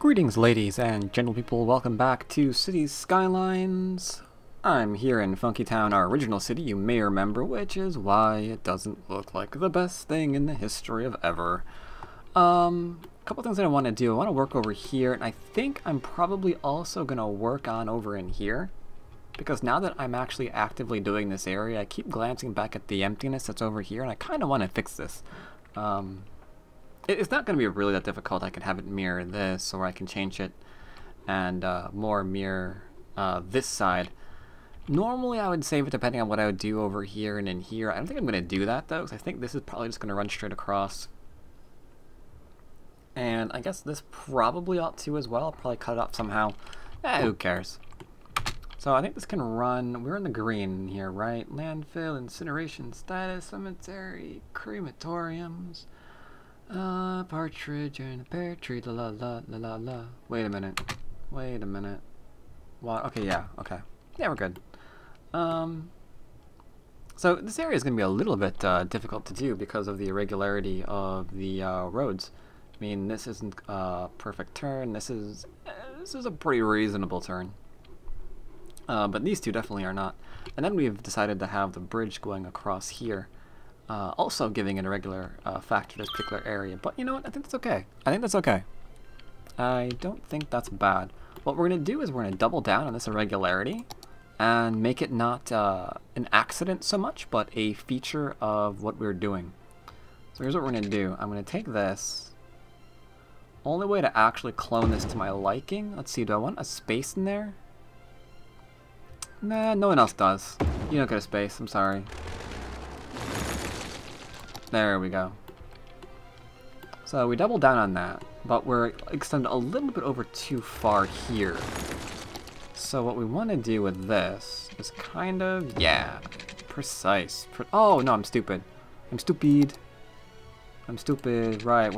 Greetings, ladies and gentle people. Welcome back to Cities Skylines. I'm here in Funkytown, our original city, you may remember, which is why it doesn't look like the best thing in the history of ever. Couple things that I want to do. I want to work over here, and I think I'm probably also going to work on over in here. Because now that I'm actually actively doing this area, I keep glancing back at the emptiness that's over here, and I kind of want to fix this. It's not going to be really that difficult. I can have it mirror this, or I can change it and more mirror this side. Normally I would save it depending on what I would do over here and in here. I don't think I'm going to do that though, because I think this is probably just going to run straight across. And I guess this probably ought to as well. I'll probably cut it up somehow. Who cares? So I think this can run, we're in the green here, right? Landfill, incineration status, cemetery, crematoriums. Partridge in a pear tree, la la la la la la. Wait a minute. What? Okay, yeah, okay. Yeah, we're good. So this area is going to be a little bit difficult to do because of the irregularity of the roads. I mean, this isn't a perfect turn. This is a pretty reasonable turn. But these two definitely are not. And then we've decided to have the bridge going across here. Also giving an irregular factor to this particular area. But you know what? I think that's okay. I don't think that's bad. What we're going to do is we're going to double down on this irregularity and make it not an accident so much, but a feature of what we're doing. So here's what we're going to do. I'm going to take this. Only way to actually clone this to my liking. Let's see, do I want a space in there? Nah, no one else does. You don't get a space, I'm sorry. There we go. So we double down on that, but we're extended a little bit over too far here. So what we want to do with this is kind of, yeah, precise. Oh, no, I'm stupid. I'm stupid. Right,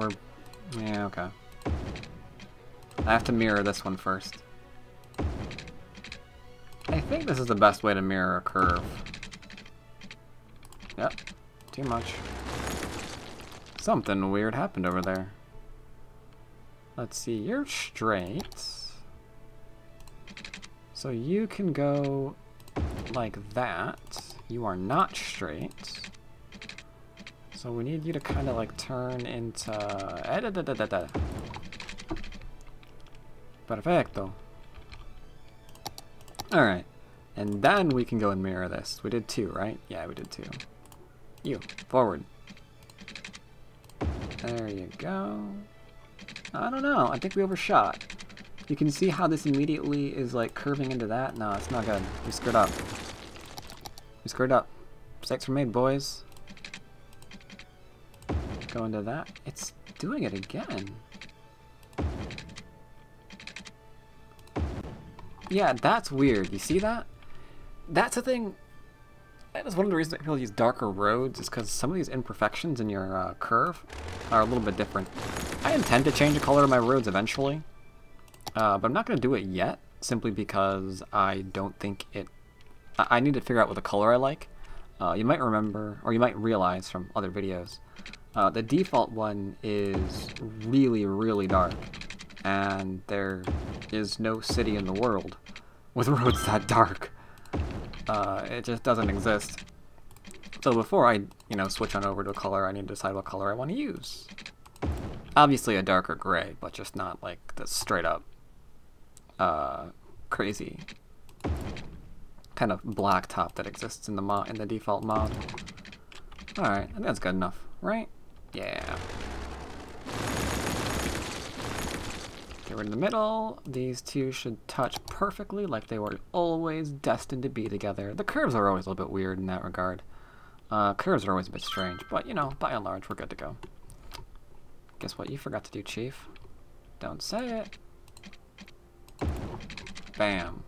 yeah, okay. I have to mirror this one first. I think this is the best way to mirror a curve. Yep, too much. Something weird happened over there. Let's see, you're straight. So you can go like that. You are not straight. So we need you to kind of like turn into... Perfecto. Alright. And then we can go and mirror this. We did two, right? Yeah, we did two. You, forward. There you go. I don't know. I think we overshot. You can see how this immediately is like curving into that. No, it's not good. We screwed up. Mistakes were made, boys. Go into that. It's doing it again. Yeah, that's weird. You see that? That's the thing. That is one of the reasons that people use darker roads, is because some of these imperfections in your curve are a little bit different. I intend to change the color of my roads eventually, but I'm not going to do it yet, simply because I don't think it... I need to figure out what the color I like. You might remember, or you might realize from other videos, the default one is really, really dark, and there is no city in the world with roads that dark. It just doesn't exist. So before I, switch on over to a color, I need to decide what color I want to use. Obviously a darker gray, but just not like the straight up, crazy kind of black top that exists in the default mod. All right, I think that's good enough, right? Yeah. Get rid of the middle. These two should touch perfectly like they were always destined to be together. The curves are always a little bit weird in that regard. Curves are always a bit strange, but by and large, we're good to go. Guess what you forgot to do, Chief? Don't say it. Bam.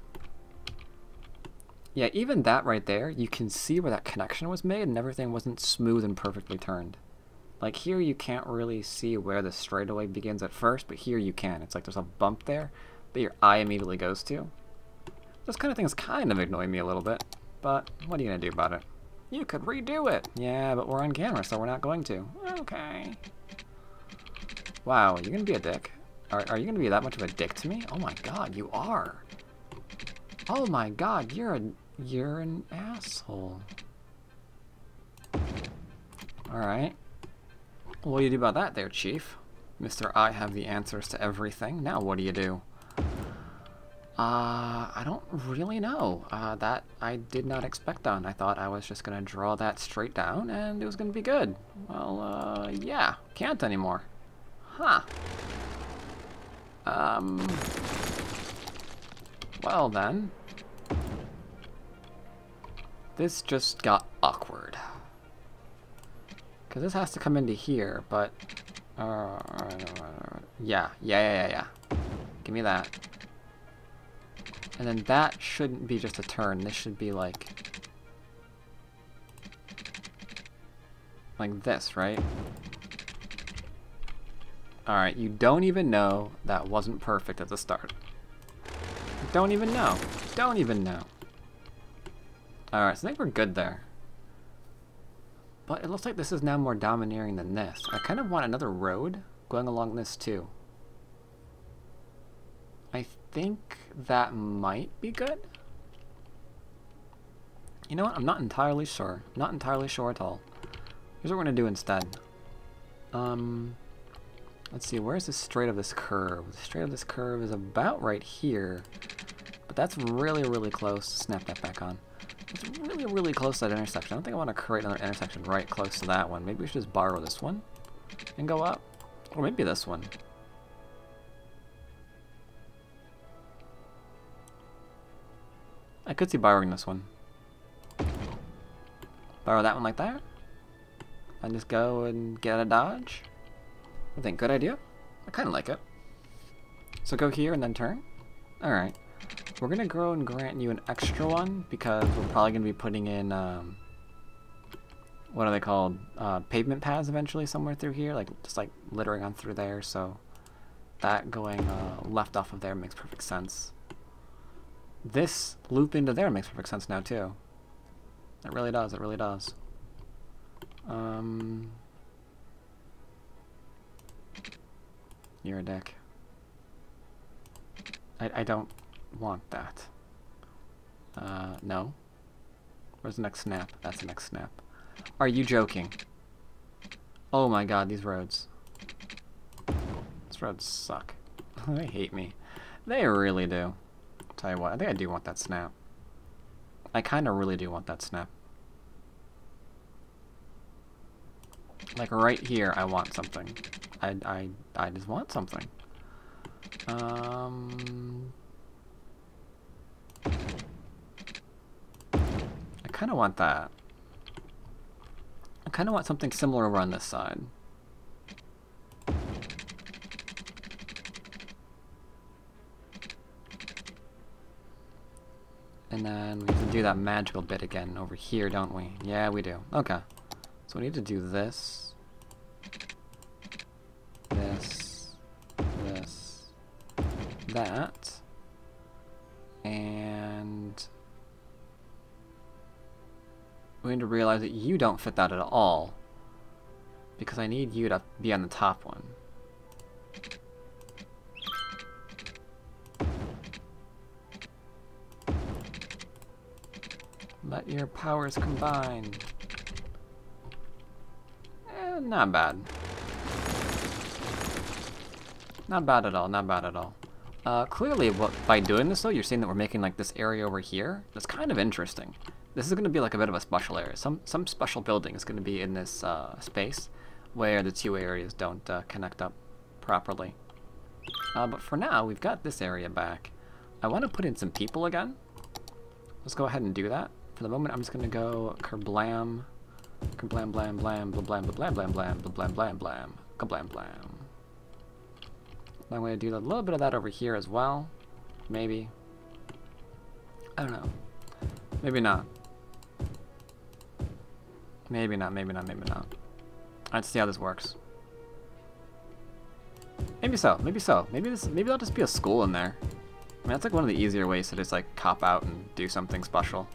Yeah, even that right there, you can see where that connection was made and everything wasn't smooth and perfectly turned. Like here you can't really see where the straightaway begins at first, but here you can. It's like there's a bump there that your eye immediately goes to. This kind of thing is kind of annoying me a little bit, but what are you going to do about it? You could redo it! Yeah, but we're on camera, so we're not going to. Okay. Wow, you're going to be a dick. Are you gonna be that much of a dick to me? Oh my god, you are. Oh my god, you're an asshole. Alright. What do you do about that there, Chief? Mr. I have the answers to everything. Now what do you do? I don't really know. That I did not expect on. I thought I was just gonna draw that straight down and it was gonna be good. Well, yeah. Can't anymore. Huh. Well then. This just got awkward. Because this has to come into here, but... yeah. Give me that. And then that shouldn't be just a turn. This should be like this, right? Alright, you don't even know that wasn't perfect at the start. Don't even know. Don't even know. Alright, so I think we're good there. But it looks like this is now more domineering than this. I kind of want another road going along this too. I think that might be good. You know what? I'm not entirely sure. Not entirely sure at all. Here's what we're going to do instead. Let's see, where's the straight of this curve? The straight of this curve is about right here. But that's really, really close. Snap that back on. It's really, really close to that intersection. I don't think I want to create another intersection right close to that one. Maybe we should just borrow this one and go up. Or maybe this one. I could see borrowing this one. Borrow that one like that. And just go and get out of dodge. I think good idea. I kind of like it. So go here and then turn. Alright. We're going to go and grant you an extra one because we're probably going to be putting in, what are they called? Pavement paths eventually somewhere through here. Like, just like littering on through there. So that going left off of there makes perfect sense. This loop into there makes perfect sense now too. It really does, it really does. You're a dick. I don't want that. No. Where's the next snap? That's the next snap. Are you joking? Oh my god, these roads. These roads suck. They hate me. They really do. Tell you what, I think I do want that snap. I kind of really do want that snap. Like right here, I want something. I just want something. I kind of want that. I kind of want something similar over on this side. And then we have to do that magical bit again over here, don't we? Yeah, we do. Okay. So we need to do this. This. This. That. And we need to realize that you don't fit that at all. Because I need you to be on the top one. Let your powers combine. Not bad. Not bad at all, not bad at all. Clearly, by doing this though, you're seeing that we're making like this area over here. That's kind of interesting. This is going to be like a bit of a special area. Some special building is going to be in this space where the two areas don't connect up properly. But for now, we've got this area back. I want to put in some people again. Let's go ahead and do that. For the moment, I'm just gonna go kerblam, kerblam, blam, blam, blam, blam, blam, blam, blam, blam, blam, blam, kablam, blam. I'm gonna do a little bit of that over here as well. Maybe. I don't know. Maybe not. Maybe not, maybe not, maybe not. Let's see how this works. Maybe so, maybe so. Maybe there'll just be a school in there. I mean, that's like one of the easier ways to just like cop out and do something special.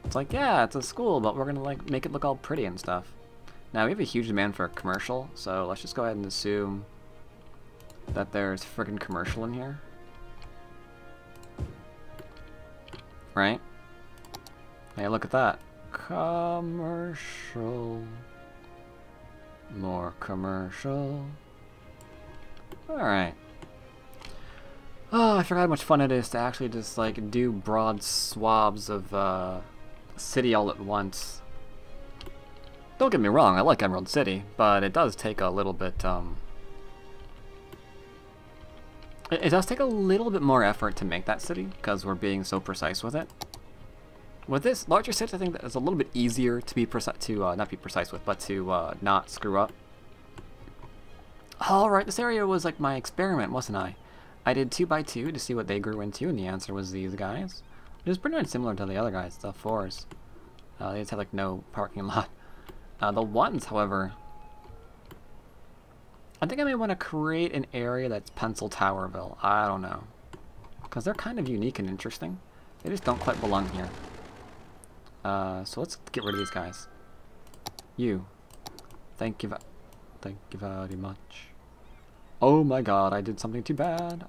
It's like, yeah, it's a school, but we're gonna like make it look all pretty and stuff. Now we have a huge demand for a commercial, so let's just go ahead and assume that there's friggin' commercial in here. Right? Hey, look at that. Commercial. More commercial. Alright. Oh, I forgot how much fun it is to actually just, like, do broad swabs of, city all at once. Don't get me wrong, I like Emerald City, but it does take a little bit, It does take a little bit more effort to make that city, because we're being so precise with it. With this larger city, I think that it's a little bit easier to be precise, not be precise with, but to not screw up. Alright, this area was like my experiment, wasn't I? I did 2x2 to see what they grew into, and the answer was these guys. It was pretty much similar to the other guys, the 4s. They just had like no parking lot. The 1s, however, I think I may want to create an area that's Pencil Towerville. I don't know. Because they're kind of unique and interesting. They just don't quite belong here. So let's get rid of these guys. You. Thank you very much. Oh my god, I did something too bad.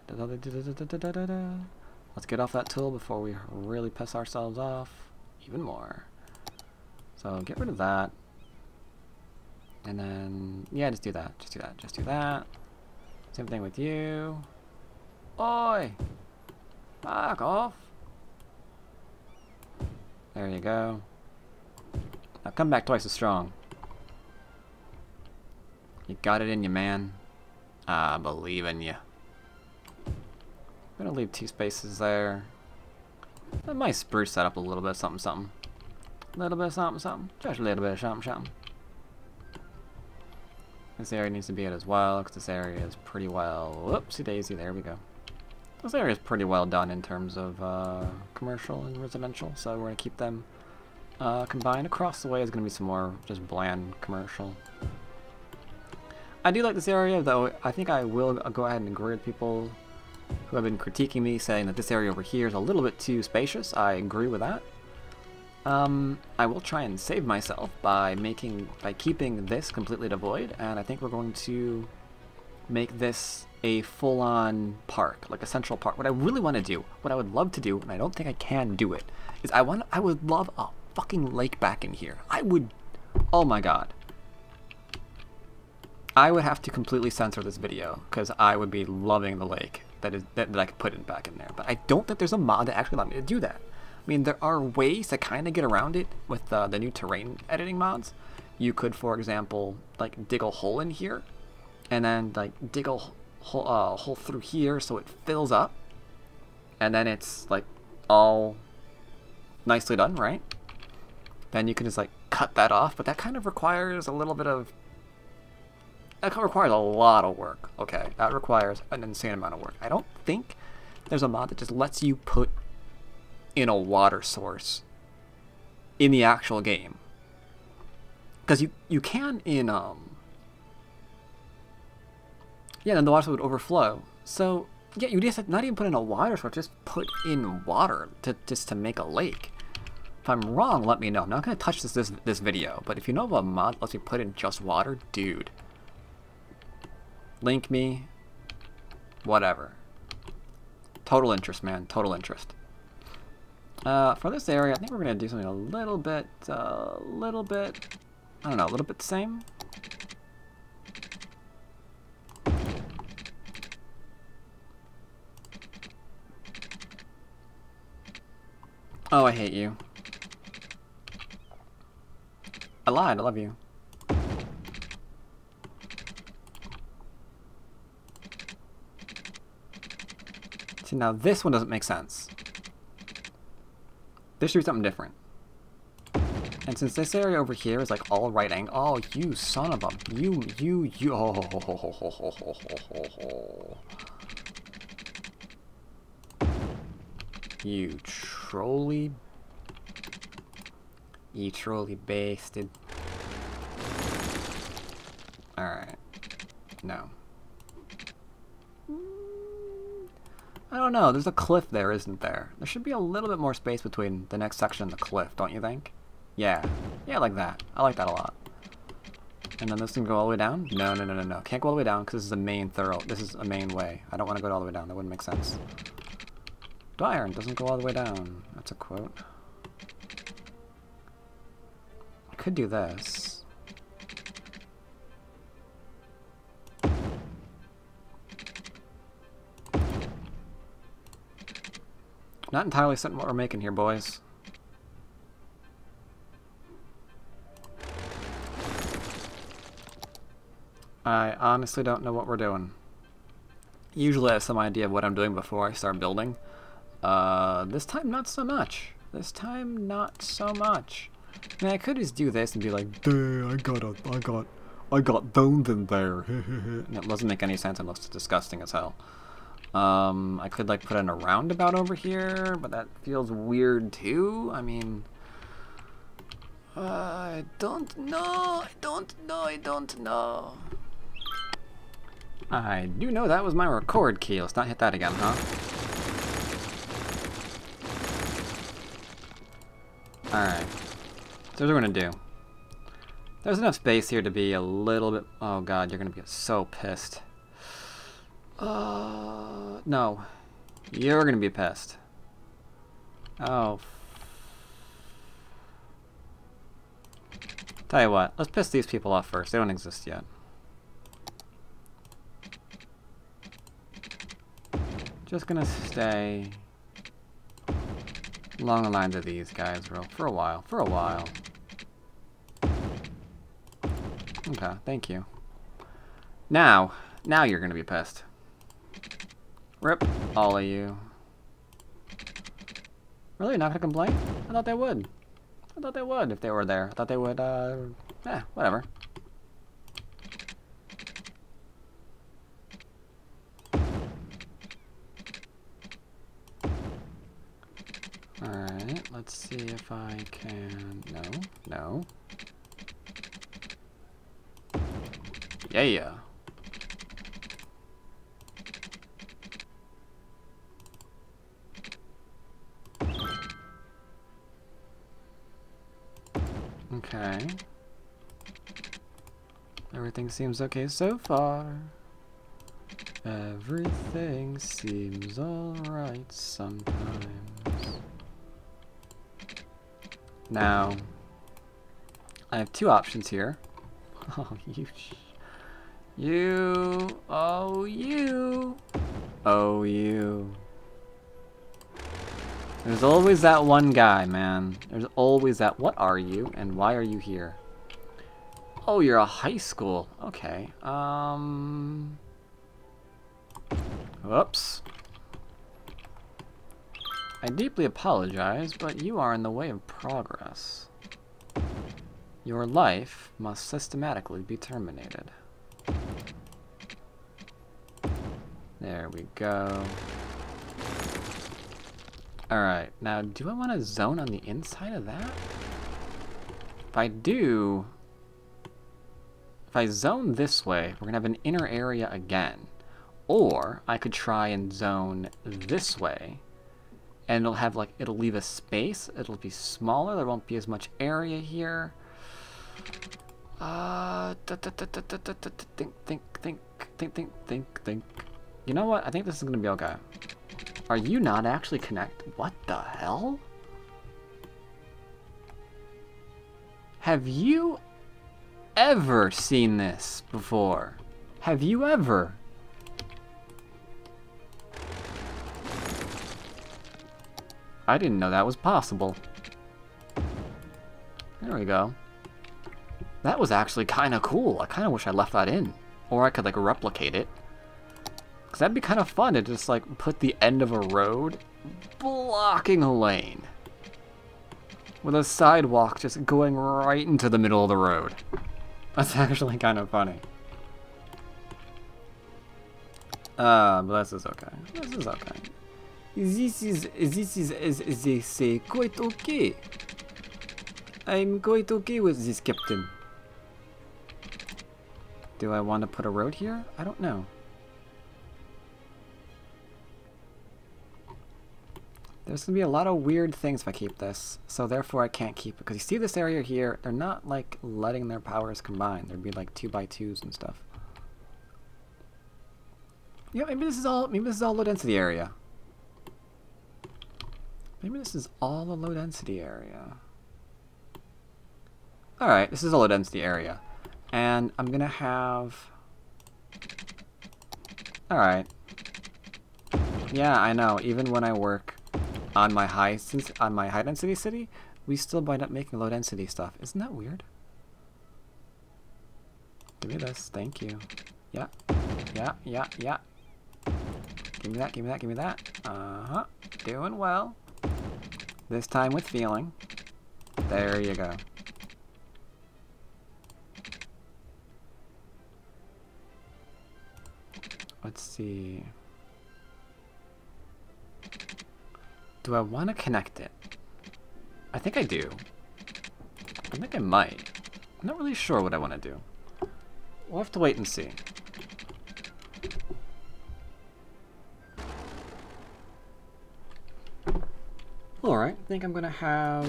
Let's get off that tool before we really piss ourselves off even more. So get rid of that. And then, yeah, just do that. Just do that. Just do that. Same thing with you. Oi! Back off. There you go. Now come back twice as strong. You got it in you, man. I believe in you. I'm gonna leave 2 spaces there. I might spruce that up a little bit, something, something. A little bit of something, something. Just a little bit of something, something. This area needs to be it as well, because this area is pretty well... Whoopsie daisy, there we go. This area is pretty well done in terms of commercial and residential, so we're going to keep them combined. Across the way is going to be some more just bland commercial. I do like this area, though I think I will go ahead and agree with people who have been critiquing me, saying that this area over here is a little bit too spacious. I agree with that. I will try and save myself by keeping this completely devoid, and I think we're going to make this a full-on park, like a central park. What I really want to do, what I would love to do, and I don't think I can do it, is I would love a fucking lake back in here. I would, oh my god. I would have to completely censor this video, because I would be loving the lake that I could put it back in there. But I don't think there's a mod that actually allows me to do that. I mean, there are ways to kind of get around it with the new terrain editing mods. You could, for example, like dig a hole in here, and then like dig a hole through here so it fills up, and then it's like all nicely done, right? Then you can just like cut that off, but that kind of requires a little bit of... That requires a lot of work, okay? That requires an insane amount of work. I don't think there's a mod that just lets you put in a water source in the actual game. Because you can in, yeah, then the water would overflow. So, yeah, you just not even put in a water source, just put in water just to make a lake. If I'm wrong, let me know. I'm not going to touch this video, but if you know of a mod that lets you put in just water, dude. Link me. Whatever. Total interest, man. Total interest. For this area, I think we're going to do something a little bit, I don't know, a little bit the same. Oh, I hate you. I lied, I love you. See, now this one doesn't make sense. This should be something different. And since this area over here is like all right angle, oh, you son of a, you, oh, you trolley basted. Alright. No. I don't know, there's a cliff there, isn't there? There should be a little bit more space between the next section and the cliff, don't you think? Yeah. Yeah, I like that. I like that a lot. And then this can go all the way down? No, no, no, no, no. Can't go all the way down because this is a main This is a main way. I don't want to go all the way down. That wouldn't make sense. Dwyrin doesn't go all the way down. That's a quote. I could do this. Not entirely certain what we're making here, boys. I honestly don't know what we're doing. Usually I have some idea of what I'm doing before I start building. This time not so much. This time not so much. I mean, I could just do this and be like, duh, I got bones in there. And it doesn't make any sense and looks disgusting as hell. I could like put in a roundabout over here, but that feels weird too. I mean, I don't know. I do know that was my record key. Let's not hit that again, huh? Alright. So what we're gonna do. There's enough space here to be a little bit... Oh god, you're gonna be so pissed. No. You're gonna be pissed. Oh. Tell you what, let's piss these people off first. They don't exist yet. Just gonna stay along the lines of these guys for a while. Okay, thank you. Now you're gonna be pissed. Rip, all of you. Really, you're not gonna complain? I thought they would. I thought they would if they were there. I thought they would, whatever. Alright, let's see if I can... No. Yeah. Okay. Everything seems okay so far. Everything seems alright sometimes. Now, I have two options here. Oh, you. There's always that one guy, man. There's always that. What are you, and why are you here? Oh, you're a high school. Okay. Whoops. I deeply apologize, but you are in the way of progress. Your life must systematically be terminated. There we go. Alright, now do I want to zone on the inside of that? If I do... If I zone this way, we're going to have an inner area again. Or I could try and zone this way. And it'll have like, it'll leave a space. It'll be smaller. There won't be as much area here. Think. You know what? I think this is gonna be okay. Are you not actually connected? What the hell? Have you ever seen this before? Have you ever? I didn't know that was possible. There we go. That was actually kind of cool. I kind of wish I left that in. Or I could like replicate it. Because that'd be kind of fun to just like put the end of a road blocking a lane. With a sidewalk just going right into the middle of the road. That's actually kind of funny. But this is okay. This is okay. This is as they say, quite okay. I'm quite okay with this, Captain. Do I want to put a road here? I don't know. There's gonna be a lot of weird things if I keep this, so therefore I can't keep it. Because you see this area here, they're not like letting their powers combine. There'd be like 2x2s and stuff. Yeah, maybe this is all low density area. Maybe this is all a low density area. Alright, this is a low density area. And I'm gonna have... Alright. Yeah, I know, even when I work on my high density city, we still wind up making low density stuff. Isn't that weird? Give me this, thank you. Yeah. Yeah, yeah, yeah. Give me that, give me that, give me that. Uh-huh. Doing well. This time with feeling. There you go. Let's see. Do I want to connect it? I think I do. I think I might. I'm not really sure what I want to do. We'll have to wait and see. Alright, I think I'm gonna have...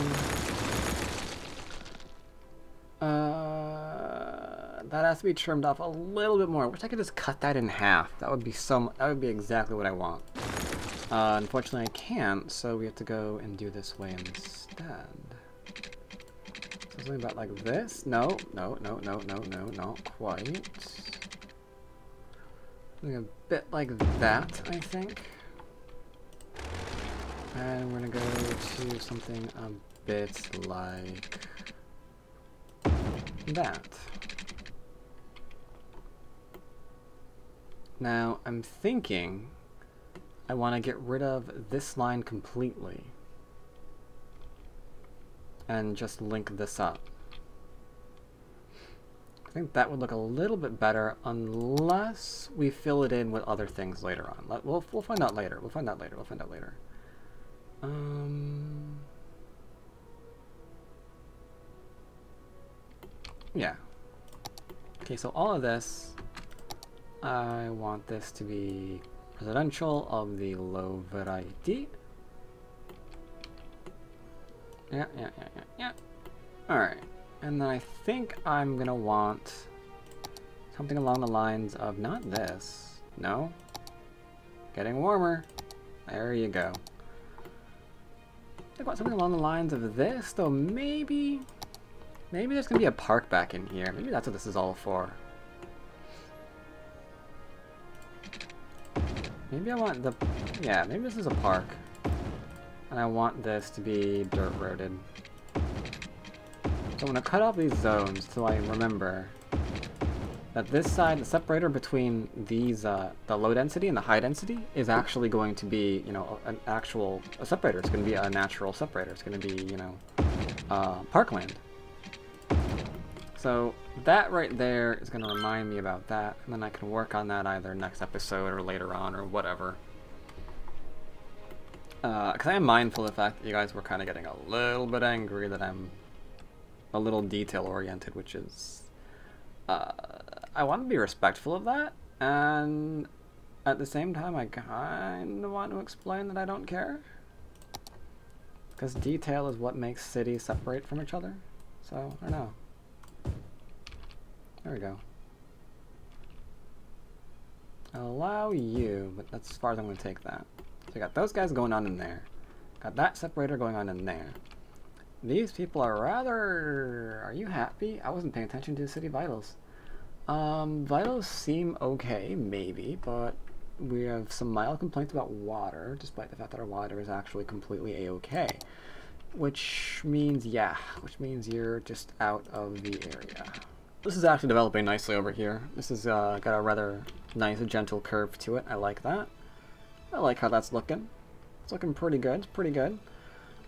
that has to be trimmed off a little bit more. I wish I could just cut that in half. That would be exactly what I want. Unfortunately I can't, so we have to go and do this way instead. So something about like this? No, no, no, no, no, no, not quite. Something a bit like that, I think. And we're gonna go to something a bit like that. Now, I'm thinking I want to get rid of this line completely and just link this up. I think that would look a little bit better unless we fill it in with other things later on. We'll find out later. We'll find out later. We'll find out later. Yeah. Okay, so all of this, I want this to be residential of the low variety. Yeah, yeah, yeah, yeah, yeah. Alright, and then I think I'm gonna want something along the lines of not this. No. Getting warmer. There you go. I want something along the lines of this, though maybe there's gonna be a park back in here. Maybe that's what this is all for. Maybe I want maybe this is a park. And I want this to be dirt roaded. So I'm gonna cut off these zones so I remember that this side, the separator between these, the low density and the high density, is actually going to be, you know, a separator. It's going to be a natural separator. It's going to be, you know, parkland. So that right there is going to remind me about that, and then I can work on that either next episode or later on or whatever. Because I am mindful of the fact that you guys were kind of getting a little bit angry that I'm a little detail-oriented, which is... I want to be respectful of that, and at the same time I kind of want to explain that I don't care. Because detail is what makes cities separate from each other. So, I don't know. There we go. I'll allow you, but that's as far as I'm going to take that. So I got those guys going on in there. Got that separator going on in there. These people are rather... Are you happy? I wasn't paying attention to the city vitals. Vitals seem okay, maybe, but we have some mild complaints about water, despite the fact that our water is actually completely a-okay. Which means, you're just out of the area. This is actually developing nicely over here. This has got a rather nice, gentle curve to it. I like that. I like how that's looking. It's looking pretty good. It's pretty good.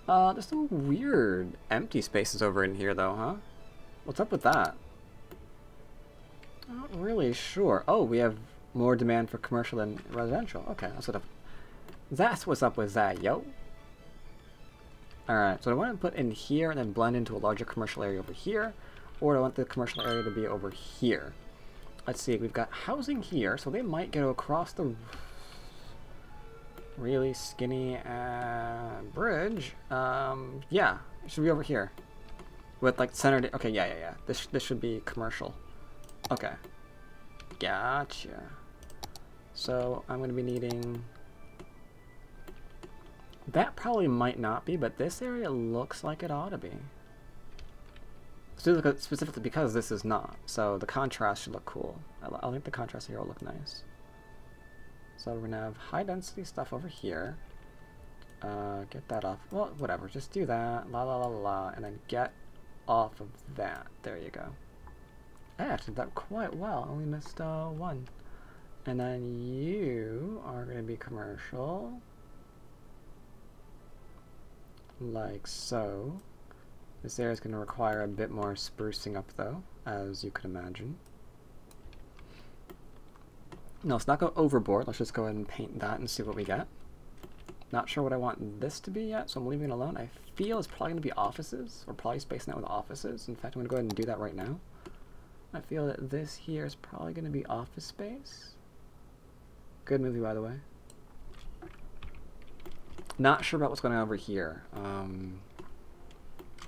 There's some weird empty spaces over in here, though, huh? What's up with that? Not really sure. Oh, we have more demand for commercial than residential. Okay, that's what's up with that, yo. Alright, so I want to put in here and then blend into a larger commercial area over here, or do I want the commercial area to be over here? Let's see, we've got housing here, so they might get across the... Really skinny bridge. Yeah, it should be over here. With like centered. Okay, yeah. This should be commercial. Okay. Gotcha. So I'm gonna be needing. That probably might not be, but this area looks like it ought to be. Specifically because this is not. So the contrast should look cool. I think the contrast here will look nice. So we're gonna have high density stuff over here. Get that off. Well, whatever. Just do that. La la la la. And then get off of that. There you go. I actually did that quite well. Only missed one. And then you are gonna be commercial. Like so. This area is going to require a bit more sprucing up though, as you could imagine. No, let's not go overboard. Let's just go ahead and paint that and see what we get. Not sure what I want this to be yet, so I'm leaving it alone. I feel it's probably going to be offices. We're probably spacing out with offices. In fact, I'm going to go ahead and do that right now. I feel that this here is probably going to be office space. Good movie, by the way. Not sure about what's going on over here.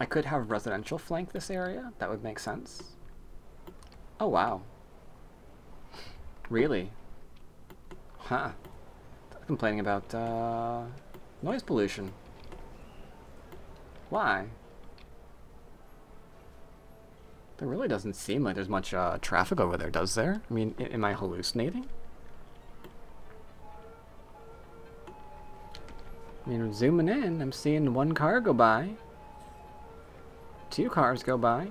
I could have residential flank this area. That would make sense. Oh, wow. Really? Huh. Complaining about noise pollution. Why? There really doesn't seem like there's much traffic over there, does there? I mean, am I hallucinating? I mean, zooming in, I'm seeing one car go by. 2 cars go by.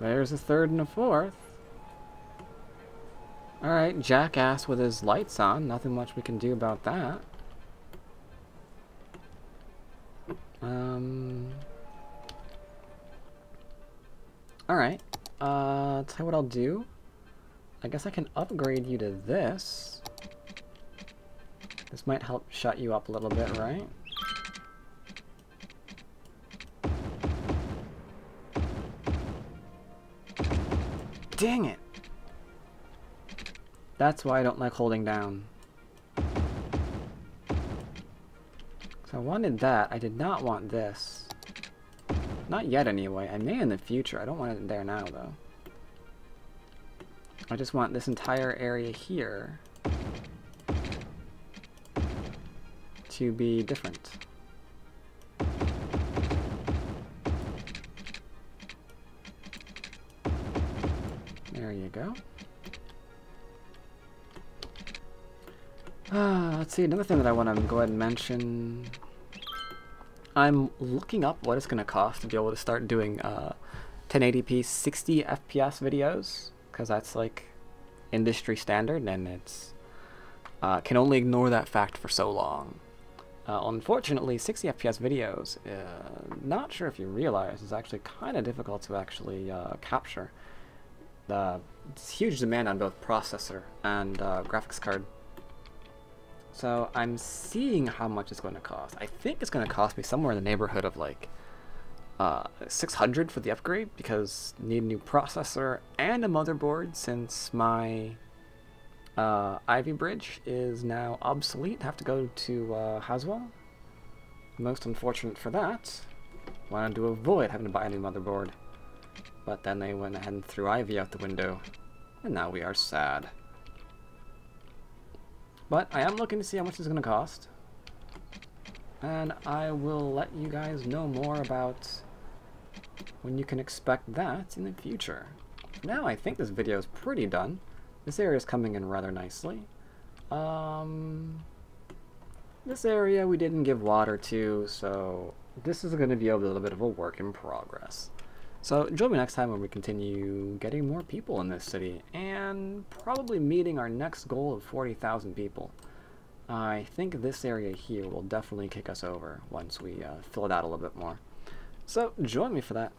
There's a 3rd and a 4th. Alright, jackass with his lights on. Nothing much we can do about that. Alright. Tell you what I'll do. I guess I can upgrade you to this. This might help shut you up a little bit, right? Dang it! That's why I don't like holding down. So I wanted that. I did not want this. Not yet anyway. I may in the future. I don't want it there now though. I just want this entire area here to be different. There you go. Let's see, another thing that I want to go ahead and mention. I'm looking up what it's going to cost to be able to start doing 1080p 60 FPS videos, because that's like industry standard and it's can only ignore that fact for so long. Unfortunately, 60 FPS videos, not sure if you realize, is actually kind of difficult to actually capture. It's huge demand on both processor and graphics card. So I'm seeing how much it's going to cost. I think it's going to cost me somewhere in the neighborhood of like 600 for the upgrade, because I need a new processor and a motherboard since my Ivy bridge is now obsolete. I have to go to Haswell. Most unfortunate for that. Wanted to avoid having to buy a new motherboard. But then they went ahead and threw Ivy out the window. And now we are sad. But I am looking to see how much it's going to cost. And I will let you guys know more about when you can expect that in the future. For now, I think this video is pretty done. This area is coming in rather nicely. This area we didn't give water to, so this is going to be a little bit of a work in progress. So join me next time when we continue getting more people in this city, and probably meeting our next goal of 40,000 people. I think this area here will definitely kick us over once we fill it out a little bit more. So join me for that.